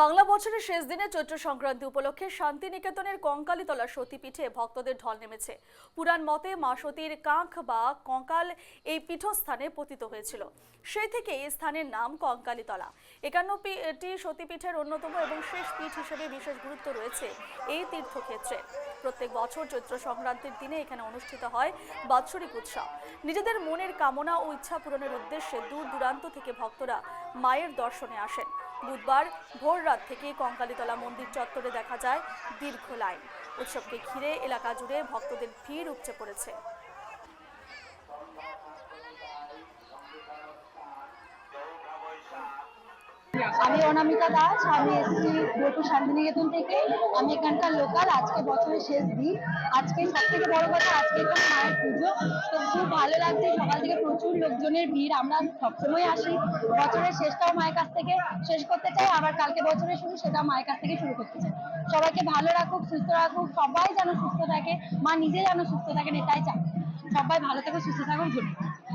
বাংলা বছরের শেষ দিনে চৈত্র সংক্রান্তি উপলক্ষে শান্তিনিকেতনের কঙ্কালীতলা সতীপীঠে ভক্তদের ঢল নেমেছে। পুরাণ মতে মা সতীর কাঁখ বা কঙ্কাল এই পীঠস্থানে পতিত হয়েছিল। সেই থেকে এই স্থানের নাম কঙ্কালীতলা। 51টি সতীপীঠের অন্যতম এবং শেষ পীঠ হিসেবে বিশেষ গুরুত্ব রয়েছে এই তীর্থক্ষেত্রে। প্রত্যেক বছর চৈত্র সংক্রান্তির দিনে এখানে অনুষ্ঠিত হয় বাৎসরিক উৎসব। নিজেদের মনের কামনা ও ইচ্ছা পূরণের উদ্দেশ্যে দূর দূরান্ত থেকে ভক্তরা মায়ের দর্শনে আসেন। বুধবার ভোর রাত থেকে কঙ্কালীতলা মন্দির চত্বরে দেখা যায় দীর্ঘ লাইন। উৎসবকে ঘিরে এলাকা জুড়ে ভক্তদের ভিড় উপচে পড়েছে। আমি অনামিকা দাস। আমি এসেছি বোলপুর শান্তিনিকেতন থেকে। আমি এখানকার লোকাল। আজকে বছরের শেষ দিন। আজকে সব থেকে বড় কথা, আজকে এখানে মায়ের পুজো। তো খুব ভালো লাগছে। সকাল থেকে প্রচুর লোকজনের ভিড়। আমরা সবসময় আসি, বছরের শেষটাও মায়ের কাছ থেকে শেষ করতে চাই, আবার কালকে বছরের শুরু সেটাও মায়ের কাছ থেকে শুরু করতে চাই। সবাইকে ভালো রাখুক, সুস্থ রাখুক, সবাই যেন সুস্থ থাকে, মা নিজে যেন সুস্থ থাকেন, এটাই চাই। সবাই ভালো থাকুক, সুস্থ থাকুক।